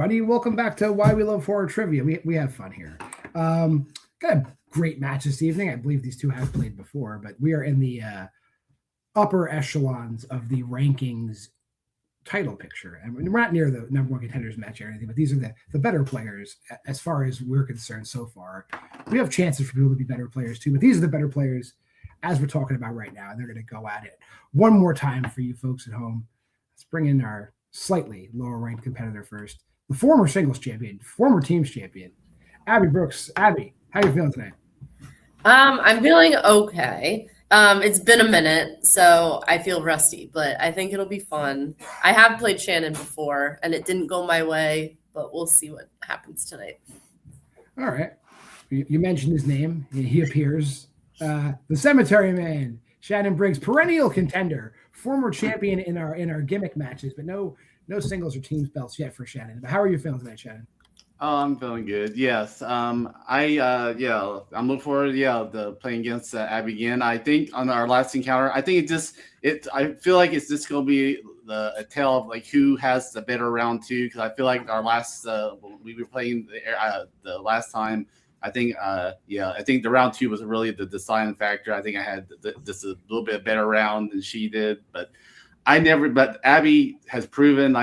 everybody. Welcome back to Why We Love Horror Trivia. We have fun here. Got a great match this evening. I believe these two have played before, but we are in the upper echelons of the rankings title picture. And we're not near the number one contenders match or anything, but these are the better players as far as we're concerned so far. We have chances for people to be better players too, but these are the better players as we're talking about right now. And they're going to go at it one more time for you folks at home. Let's bring in our slightly lower ranked competitor first. The former singles champion, former teams champion, Abby Brooks. Abby, how are you feeling tonight? I'm feeling okay. It's been a minute, so I feel rusty, but I think it'll be fun. I have played Shannon before, and it didn't go my way, but we'll see what happens tonight. All right. You mentioned his name. He appears. The Cemetery Man, Shannon Briggs, perennial contender, former champion in our gimmick matches, but no singles or teams belts yet for Shannon. But how are you feeling tonight, Shannon? Oh, I'm feeling good. Yes. I'm looking forward to playing against Abby again. I think on our last encounter, I think I feel like it's just going to be a tale of like who has the better round two, because I feel like our last we were playing the last time. I think the round two was really the deciding factor. I think I had just a little bit better round than she did, but Abby has proven,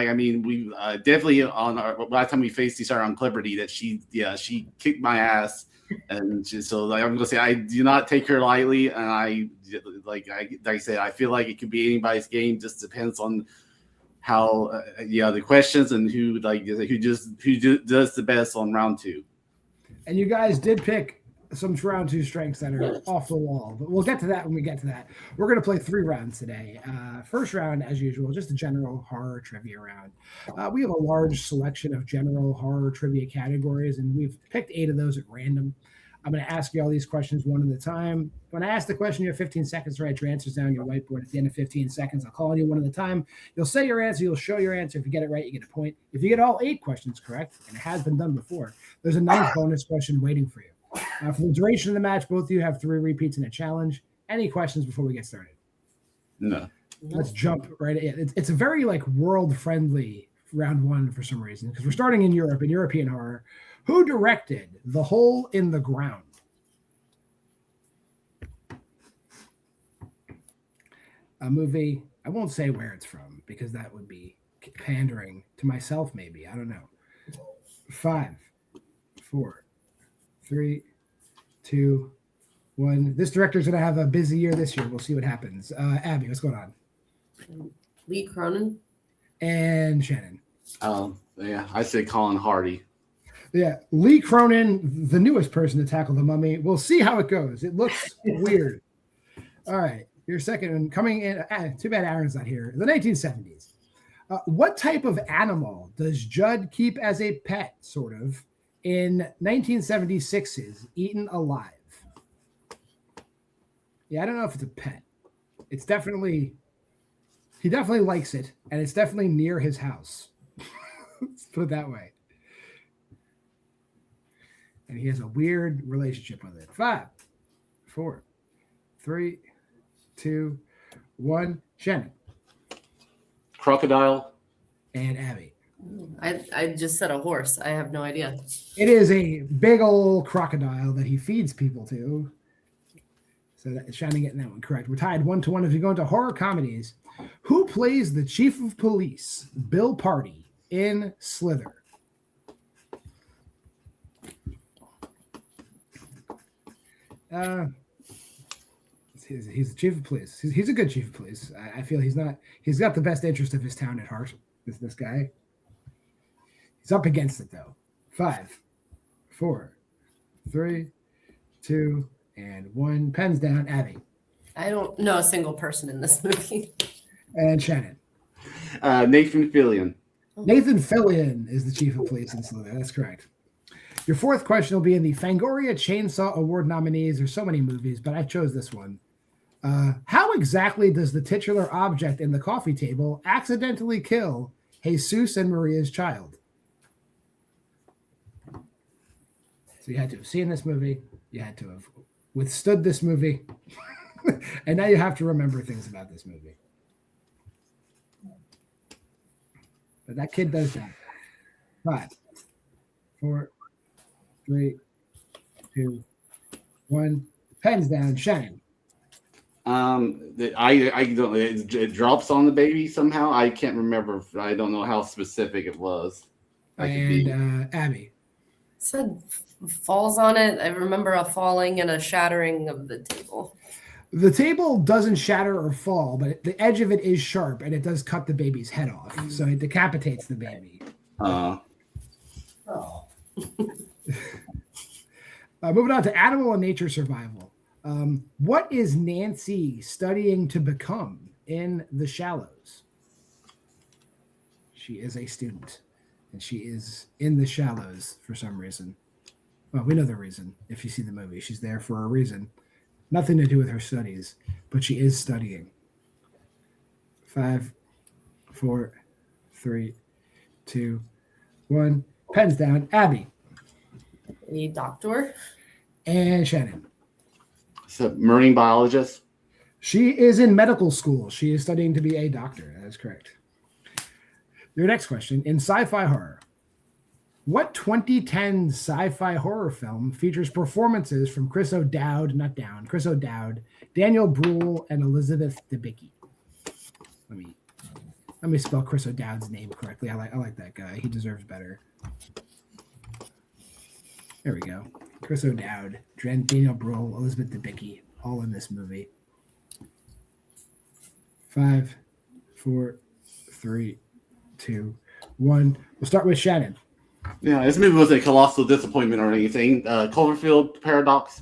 we definitely on our last time we faced each other on Clipperty that she kicked my ass, and I'm gonna say I do not take her lightly, and I said I feel like it could be anybody's game. Just depends on how the questions and who does the best on round two. And you guys did pick some round two strengths that are off the wall, but we'll get to that when we get to that. We're going to play 3 rounds today. First round, as usual, just a general horror trivia round. We have a large selection of general horror trivia categories, and we've picked 8 of those at random. I'm going to ask you all these questions one at a time. When I ask the question, you have 15 seconds to write your answers down on your whiteboard. At the end of 15 seconds, I'll call on you one at a time. You'll say your answer. You'll show your answer. If you get it right, you get a point. If you get all 8 questions correct, and it has been done before, there's a 9th bonus question waiting for you. For the duration of the match, both of you have 3 repeats and a challenge. Any questions before we get started? No. Let's jump right in. It's a very world-friendly round one for some reason, because we're starting in Europe, in European horror. Who directed The Hole in the Ground? A movie, I won't say where it's from, because that would be pandering to myself, maybe. I don't know. 5, 4, 3, 2, 1. This director's going to have a busy year this year. We'll see what happens. Abby, what's going on? Lee Cronin. And Shannon. I say Colin Hardy. Yeah, Lee Cronin, the newest person to tackle the Mummy. We'll see how it goes. It looks weird. All right, your second one coming in. Too bad Aaron's not here. The 1970s. What type of animal does Judd keep as a pet, sort of, in 1976's Eaten Alive? Yeah, I don't know if it's a pet. It's definitely, he definitely likes it, and it's definitely near his house. Let's put it that way. And he has a weird relationship with it. 5, 4, 3, 2, 1. Shannon. Crocodile. And Abby. I just said a horse. I have no idea. It is a big old crocodile that he feeds people to. So Shannon getting that one correct. We're tied 1-1. If you go into horror comedies, who plays the chief of police, Bill Party, in Slither? He's the chief of police. He's a good chief of police. I feel he's got the best interest of his town at heart. This guy. He's up against it though. 5, 4, 3, 2, and 1. Pens down. Abby. I don't know a single person in this movie. And Shannon. Nathan Fillion. Nathan Fillion is the chief of police in Slither. That's correct. Your 4th question will be in the Fangoria Chainsaw Award nominees. There's so many movies, but I chose this one. How exactly does the titular object in the coffee table accidentally kill Jesus and Maria's child? So you had to have seen this movie. You had to have withstood this movie. And now you have to remember things about this movie. But that kid does that. 5, 4, 3, 2, 1. Pens down. Shannon. I don't. It drops on the baby somehow. I can't remember. I don't know how specific it was. And Abby. Said falls on it. I remember a falling and a shattering of the table. The table doesn't shatter or fall, but the edge of it is sharp, and it does cut the baby's head off. So it decapitates the baby. Moving on to animal and nature survival. What is Nancy studying to become in The Shallows? She is a student, and she is in The Shallows for some reason. Well, we know the reason. If you see the movie, she's there for a reason. Nothing to do with her studies, but she is studying. 5, 4, 3, 2, 1. Pens down. Abby. A doctor. And Shannon. So marine biologist. She is in medical school. She is studying to be a doctor. That is correct. Your next question. In sci-fi horror, what 2010 sci-fi horror film features performances from Chris O'Dowd, Daniel Bruhl, and Elizabeth Debicki? Let me spell Chris O'Dowd's name correctly. I like that guy. He deserves better. There we go. Chris O'Dowd, Daniel Bruhl, Elizabeth Debicki, all in this movie. 5, 4, 3, 2, 1. We'll start with Shannon. Yeah, this movie wasn't a colossal disappointment or anything. Cloverfield Paradox.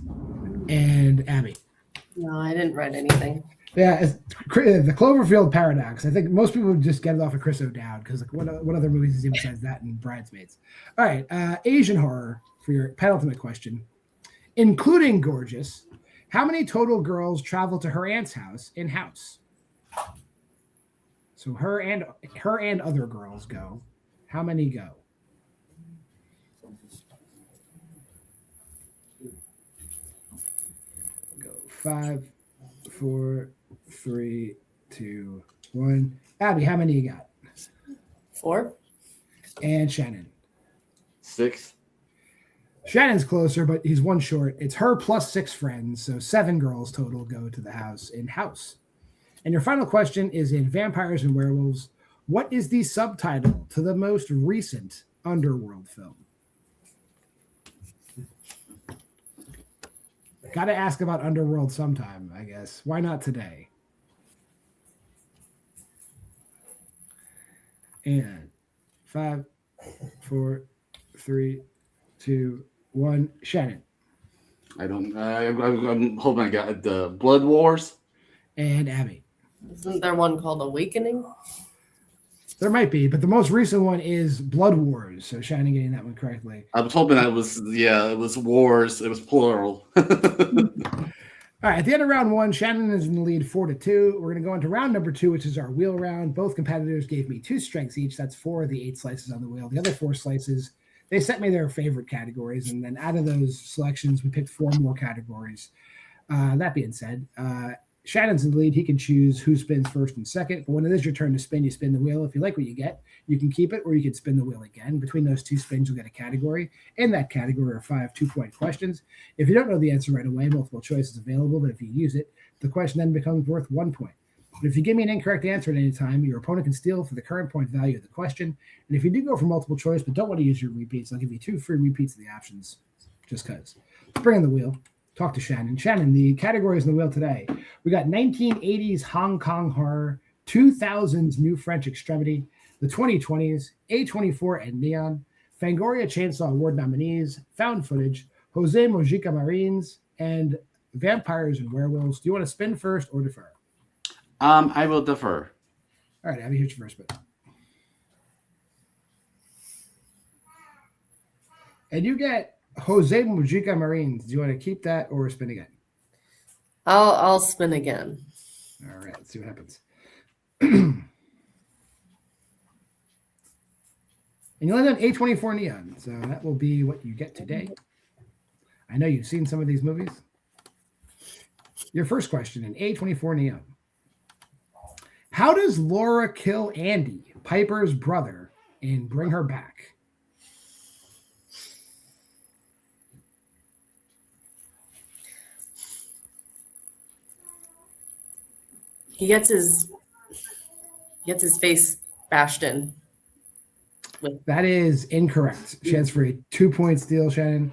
And Abby. No, I didn't write anything. Yeah, the Cloverfield Paradox. I think most people would just get it off of Chris O'Dowd because like what other movies is he besides that and Bridesmaids? All right, Asian horror for your penultimate question. Including Gorgeous, how many total girls travel to her aunt's house in House? So her and other girls go. How many go? Go 5, 4, 3, 2, 1. Abby, how many you got? 4. And Shannon. 6. Shannon's closer, but he's one short. It's her plus 6 friends, so 7 girls total go to the house in House. And your final question is in Vampires and Werewolves. What is the subtitle to the most recent Underworld film? Got to ask about Underworld sometime, I guess. Why not today? And 5, 4, 3, 2, 1. Shannon. I'm hoping I got the Blood Wars. And Abby. Isn't there one called Awakening? There might be, but the most recent one is Blood Wars. So Shannon getting that one correctly. I was hoping it was wars. It was plural. All right, at the end of round 1, Shannon is in the lead 4-2. We're going to go into round number 2, which is our wheel round. Both competitors gave me 2 strengths each. That's 4 of the 8 slices on the wheel. The other 4 slices, they sent me their favorite categories, and then out of those selections, we picked 4 more categories. That being said, Shannon's in the lead. He can choose who spins first and second. But when it is your turn to spin, you spin the wheel. If you like what you get, you can keep it, or you can spin the wheel again. Between those 2 spins, you'll get a category. In that category are 5 2-point questions. If you don't know the answer right away, multiple choice is available. But if you use it, the question then becomes worth 1 point. But if you give me an incorrect answer at any time, your opponent can steal for the current point value of the question. And if you do go for multiple choice but don't want to use your repeats, I'll give you 2 free repeats of the options just because. Let's bring in the wheel. Talk to Shannon. Shannon, the categories in the wheel today. We got 1980s Hong Kong horror, 2000s New French Extremity, the 2020s, A24 and Neon, Fangoria Chainsaw Award nominees, Found Footage, Jose Mojica Marines, and Vampires and Werewolves. Do you want to spin first or defer? I will defer. All right, Abby, here's your first spin. And you get Jose Mojica Marines. Do you want to keep that or spin again? I'll spin again. All right, let's see what happens. And you'll end on A24 Neon, so that will be what you get today. I know you've seen some of these movies. Your first question in A24 Neon. How does Laura kill Andy, Piper's brother, and bring her back? He gets his face bashed in. That is incorrect. Chance for a 2-point steal, Shannon.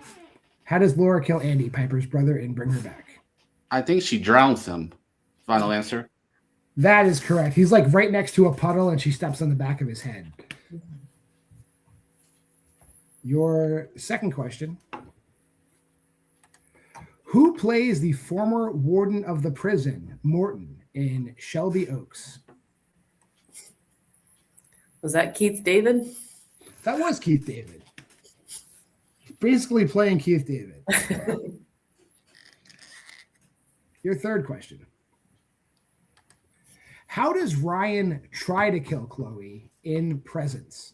How does Laura kill Andy, Piper's brother, and bring her back? I think she drowns him. Final answer. That is correct. He's like right next to a puddle and she steps on the back of his head. Your second question. Who plays the former warden of the prison, Morton, in Shelby Oaks? Was that Keith David? That was Keith David. Basically playing Keith David. Your third question. How does Ryan try to kill Chloe in Presence?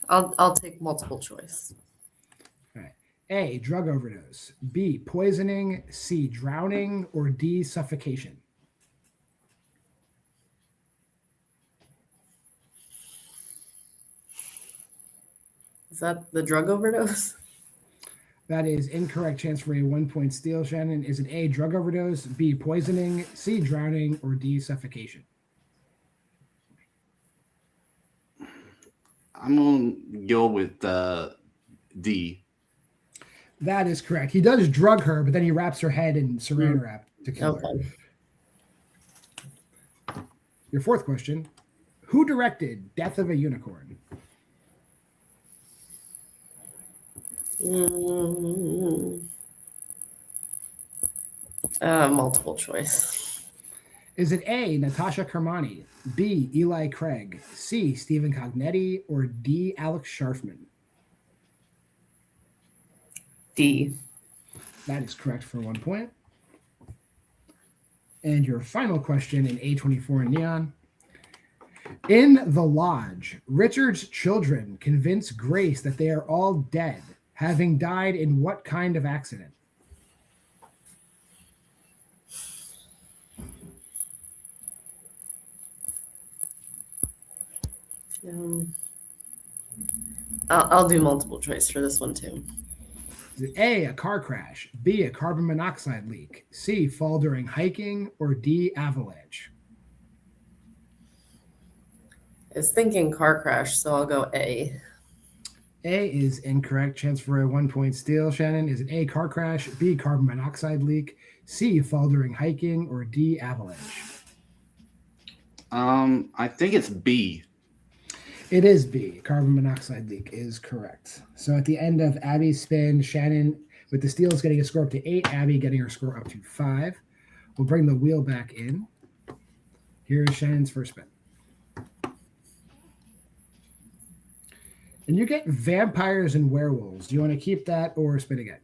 I'll take multiple choice. All right. A, drug overdose. B, poisoning. C, drowning. Or D, suffocation. Is that the drug overdose? That is incorrect. Chance for a 1-point steal, Shannon. Is it A, drug overdose, B, poisoning, C, drowning, or D, suffocation? I'm going to go with D. That is correct. He does drug her, but then he wraps her head in saran wrap to kill her. Your fourth question. Who directed Death of a Unicorn? Multiple choice. Is it A, Natasha Kermani, B, Eli Craig, C, Stephen Cognetti, or D, Alex Sharfman? D. That is correct for 1 point. And your final question in A24 and Neon. In the lodge, Richard's children convince Grace that they are all dead, having died in what kind of accident? I'll do multiple choice for this one too. Is it A, a car crash, B, a carbon monoxide leak, C, fall during hiking, or D, avalanche? I was thinking car crash, so I'll go A. A is incorrect. Chance for a 1-point steal, Shannon. Is it A, car crash, B, carbon monoxide leak, C, fall during hiking, or D, avalanche? I think it's B. It is B. Carbon monoxide leak is correct. So at the end of Abby's spin, Shannon with the steals getting a score up to 8, Abby getting her score up to 5. We'll bring the wheel back in. Here's Shannon's first spin. And you get vampires and werewolves. Do you want to keep that or spin again?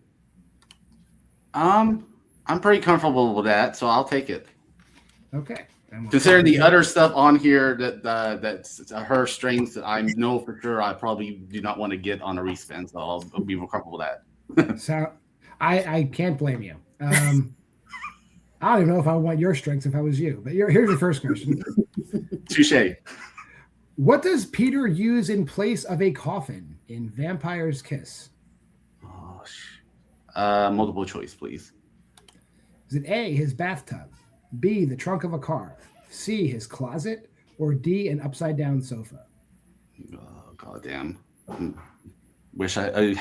I'm pretty comfortable with that, so I'll take it. Okay. Considering the other stuff on here that's her strengths that I know for sure I probably do not want to get on a respin, so I'll be more comfortable with that. So I can't blame you. I don't even know if I want your strengths if I was you, but here's your first question. Touche. What does Peter use in place of a coffin in Vampire's Kiss? Multiple choice, please. Is it A, his bathtub, B, the trunk of a car, C, his closet, or D, an upside-down sofa? Oh, goddamn! Wish I would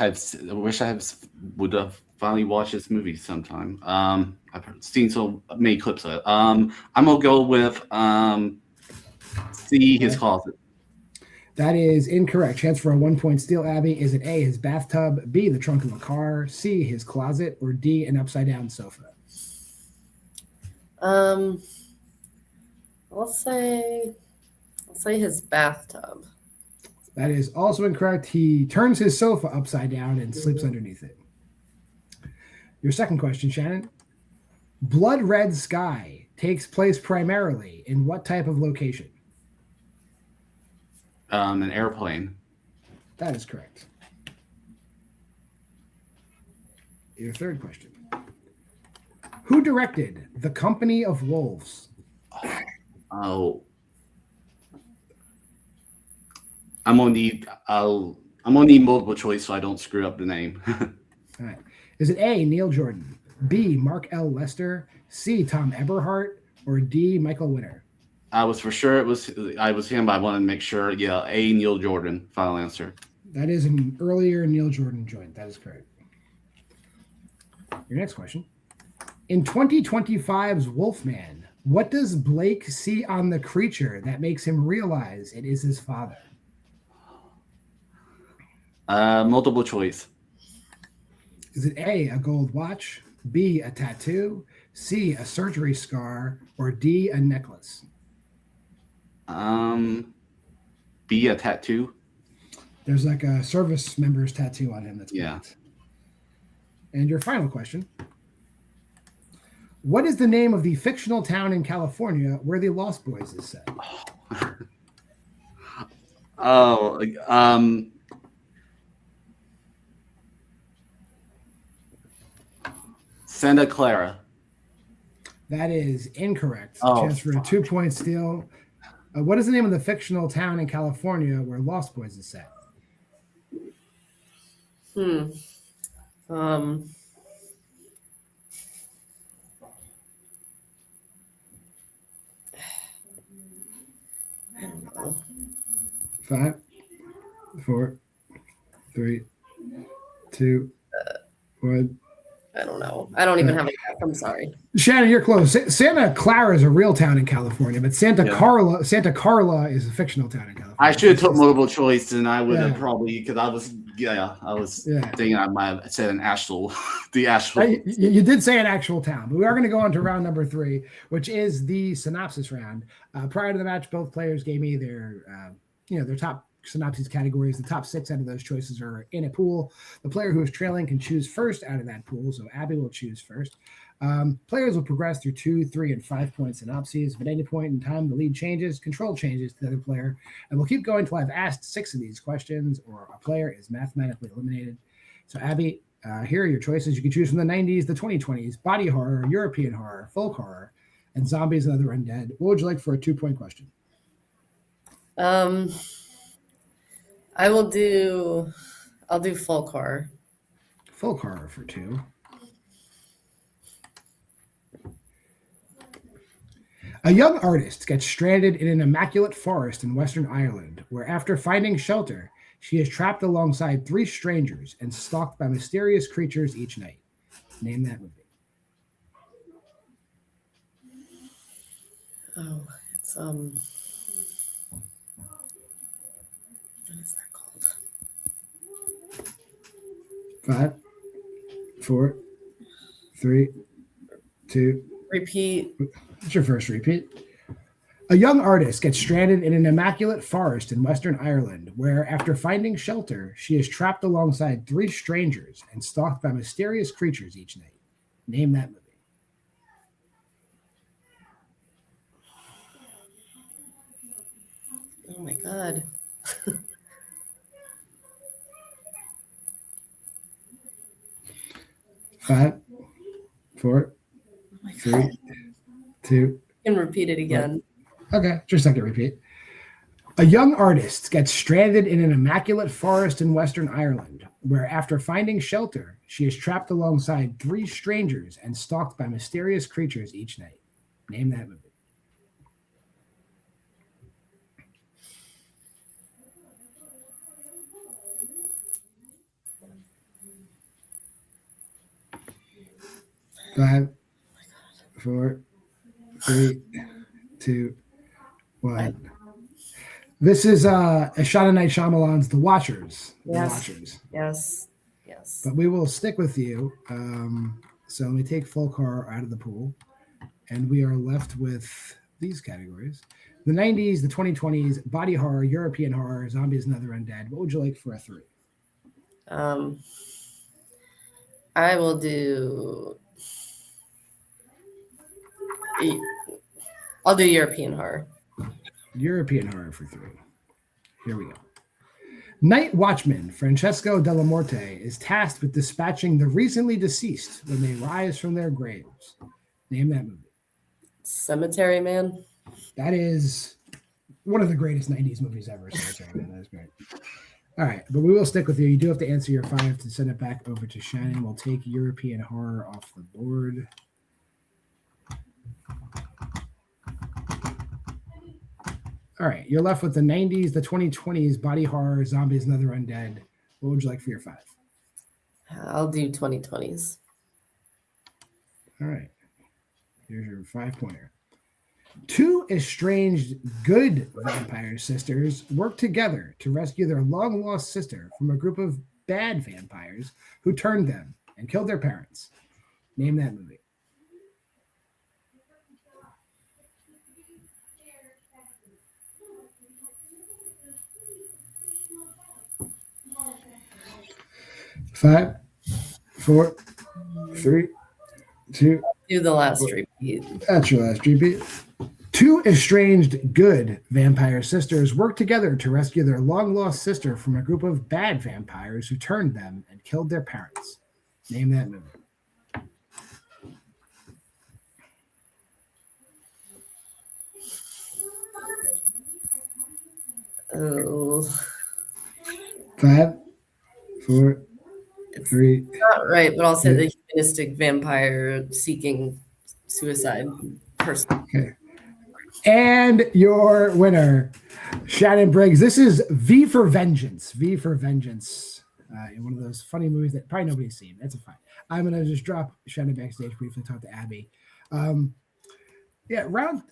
have finally watched this movie sometime. I've seen so many clips of it. I'm gonna go with C, his closet. That is incorrect. Chance for a 1-point steal, Abby. Is it A, his bathtub, B, the trunk of a car, C, his closet, or D, an upside-down sofa? I'll say his bathtub. That is also incorrect. He turns his sofa upside down and sleeps underneath it. Your second question, Shannon. Blood Red Sky takes place primarily in what type of location? An airplane. That is correct. Your third question. Who directed The Company of Wolves? Oh. I'm gonna need I'm gonna need multiple choice so I don't screw up the name. All right. Is it A, Neil Jordan, B, Mark L. Lester, C, Tom Eberhart, or D, Michael Winner? I was for sure I was him, but I wanted to make sure. Yeah, A, Neil Jordan. Final answer. That is an earlier Neil Jordan joint. That is correct. Your next question. In 2025's Wolfman, what does Blake see on the creature that makes him realize it is his father? Multiple choice. Is it A, a gold watch, B, a tattoo, C, a surgery scar, or D, a necklace? B, a tattoo. There's like a service member's tattoo on him. That's correct. And your final question. What is the name of the fictional town in California where the Lost Boys is set? Santa Clara. That is incorrect. Oh, Chance for a 2-point steal. What is the name of the fictional town in California where Lost Boys is set? I don't know. 5, 4, 3, 2, 1. I don't know. I don't even have a guess. I'm sorry. Shannon, you're close. Santa Clara is a real town in California, but Santa Carla is a fictional town in California. I should have took multiple choice, and I would have probably because I was thinking I might have said an actual, the actual. You did say an actual town, but we are going to go on to round number 3, which is the synopsis round. Prior to the match, both players gave me their top synopsis categories. The top 6 out of those choices are in a pool. The player who is trailing can choose first out of that pool, so Abby will choose first. Players will progress through 2, 3, and 5 point synopses. If at any point in time the lead changes, control changes to the other player, and we'll keep going until I've asked 6 of these questions or a player is mathematically eliminated. So Abby, here are your choices. You can choose from the 90s, the 2020s, body horror, European horror, folk horror, and zombies and other undead. What would you like for a 2-point question? I'll do folk horror. Folk horror for 2. A young artist gets stranded in an immaculate forest in Western Ireland, where after finding shelter, she is trapped alongside 3 strangers and stalked by mysterious creatures each night. Name that movie. Oh, it's what is that called? 5, 4, 3, 2. Repeat. It's your first repeat. A young artist gets stranded in an immaculate forest in Western Ireland, where after finding shelter, she is trapped alongside 3 strangers and stalked by mysterious creatures each night. Name that movie. Oh my God. 5, 4, 3, 2. You can repeat it again. Okay, just a second repeat. A young artist gets stranded in an immaculate forest in Western Ireland, where after finding shelter, she is trapped alongside 3 strangers and stalked by mysterious creatures each night. Name that movie. Five, 4, 3, 2, 1. This is a Shannon Night Shyamalan's The Watchers. Yes. The Watchers. Yes. But we will stick with you. So let me take folk horror out of the pool. And we are left with these categories. The 90s, the 2020s, body horror, European horror, zombies and other undead. What would you like for a 3? I will do... I'll do European horror. European horror for 3. Here we go. Night Watchman Francesco Della Morte is tasked with dispatching the recently deceased when they rise from their graves. Name that movie. Cemetery Man. That is one of the greatest 90s movies ever. Cemetery Man. That is great. All right, but we will stick with you. You do have to answer your 5 to send it back over to Shannon. We'll take European horror off the board. All right, you're left with the 90s, the 2020s, body horror, zombies, and other undead. What would you like for your 5? I'll do 2020s. All right, here's your 5-pointer. 2 estranged good vampire sisters work together to rescue their long-lost sister from a group of bad vampires who turned them and killed their parents. Name that movie. Five, 4, 3, 2. Do the last repeat. That's your last repeat. 2 estranged good vampire sisters work together to rescue their long-lost sister from a group of bad vampires who turned them and killed their parents. Name that movie. Oh. 5, 4, 3. Not right, but I'll say the humanistic vampire seeking suicide person. Okay. And your winner, Shannon Briggs. This is V for Vengeance. V for Vengeance. In one of those funny movies that probably nobody's seen. That's a fine. I'm going to just drop Shannon backstage, briefly talk to Abby. Round.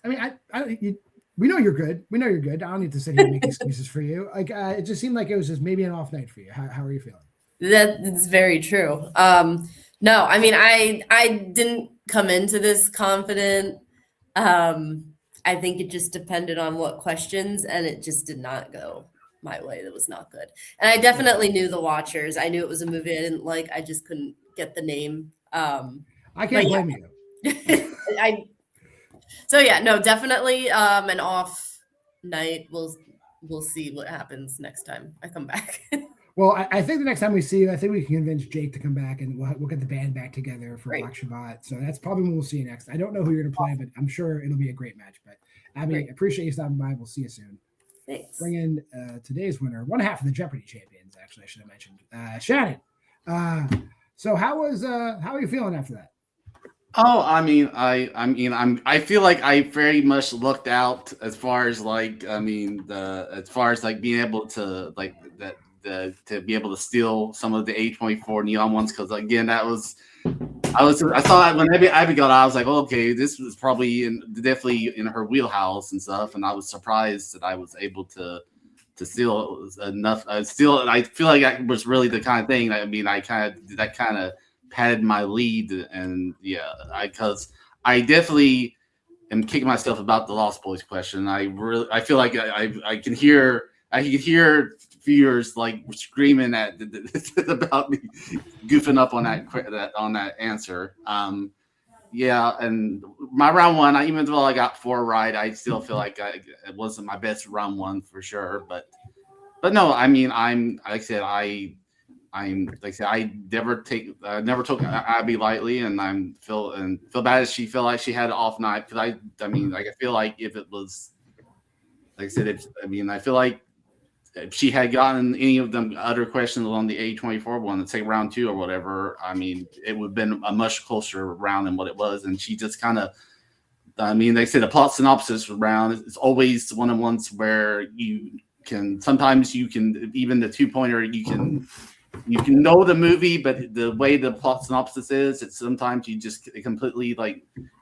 I mean, we know you're good. We know you're good. I don't need to sit here and make excuses for you. Like, it just seemed like it was just maybe an off night for you. How are you feeling? That's very true. No, I mean, I didn't come into this confident. I think it just depended on what questions, and it just did not go my way. That was not good. And I definitely knew the Watchers. I knew it was a movie I didn't like. I just couldn't get the name. I can't blame you. So yeah, no, definitely an off night. We'll see what happens next time I come back. Well, I think the next time we see you, I think we can convince Jake to come back, and we'll get the band back together for Black Shabbat. So that's probably when we'll see you next. I don't know who you're going to play, but I'm sure it'll be a great match. But Abby, appreciate you stopping by. We'll see you soon. Thanks. Bring in today's winner, one half of the Jeopardy champions. Actually, I should have mentioned Shannon. So how are you feeling after that? Oh, I mean, I feel like I very much looked out as far as like, as far as like being able to like that. To be able to steal some of the A24 neon ones, because again, I saw it when Abby got out. I was like, oh, okay, this was probably definitely in her wheelhouse and stuff, and I was surprised that I was able to steal enough. I feel like that was really the kind of thing. I mean, that kind of padded my lead, and because I definitely am kicking myself about the Lost Boys question. I feel like I can hear viewers like screaming at about me goofing up on that answer. And my round one, even though I got 4 right, I still feel like it wasn't my best round one for sure. But no, I mean, I never took Abby lightly, and I feel bad as she felt like she had an off night, because I feel like if it was, like I said, I feel like if she had gotten any of them other questions on the A24 one, let's say round 2 or whatever, I mean, it would have been a much closer round than what it was. And she just kind of, they say the plot synopsis round is always one of the ones where sometimes you can, even the 2-pointer, you can know the movie, but the way the plot synopsis is, it's sometimes it completely like,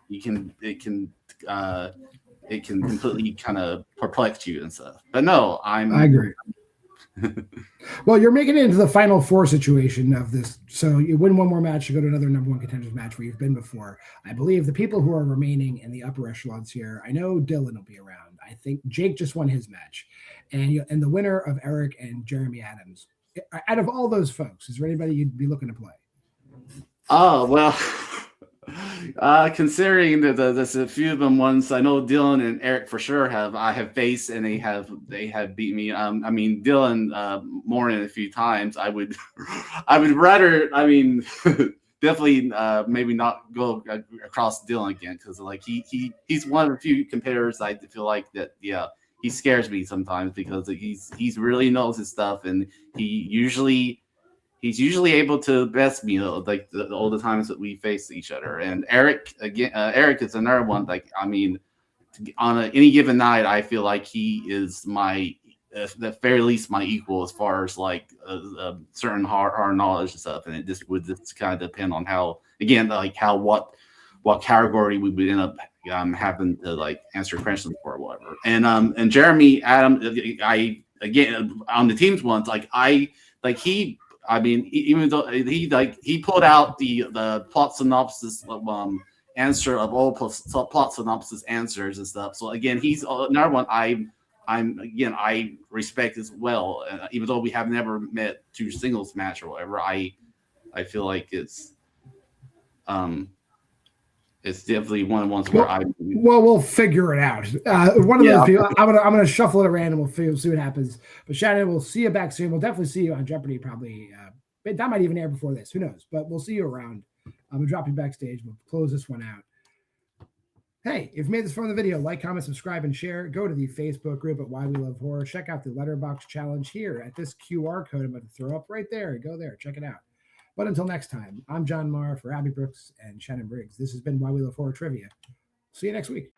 it can completely kind of perplex you and stuff. But no, I agree. Well, you're making it into the final 4 situation of this. So you win one more match, you go to another number 1 contenders match where you've been before. I believe the people who are remaining in the upper echelons here, I know Dylan will be around. I think Jake just won his match. And the winner of Eric and Jeremy Adams. Out of all those folks, is there anybody you'd be looking to play? Oh, well, considering that there's a few of them ones I know Dylan and Eric for sure I have faced, and they have beat me. Dylan more than a few times. I would rather, definitely maybe not go across Dylan again, because like he's one of the few competitors I feel like that scares me sometimes because he's really knows his stuff, and he's usually able to best me like all the times that we face each other. And Eric again, Eric is another one. Like I mean, on any given night, I feel like he is my at the very least my equal as far as like certain hard knowledge and stuff. And it just would just kind of depend on how again like how what category we would end up having to like answer questions for or whatever. And Jeremy Adam, I again on the teams ones like he. I mean, even though he pulled out the plot synopsis answer of all plot synopsis answers and stuff. So again, he's another one I respect as well. Even though we have never met through singles match or whatever, I feel like it's definitely one of the ones where we'll figure it out. One of those people. I'm gonna shuffle it around and we'll see what happens. But Shannon, we'll see you back soon. We'll definitely see you on Jeopardy. Probably that might even air before this. Who knows? But we'll see you around. I'm gonna drop you backstage. We'll close this one out. Hey, if you made this far in the video, like, comment, subscribe, and share. Go to the Facebook group at Why We Love Horror. Check out the Letterboxd challenge here at this QR code I'm about to throw up right there. Go there, check it out. But until next time, I'm JWMaher for Abby Brooks and Shannon Briggs. This has been Why We Love Horror Trivia. See you next week.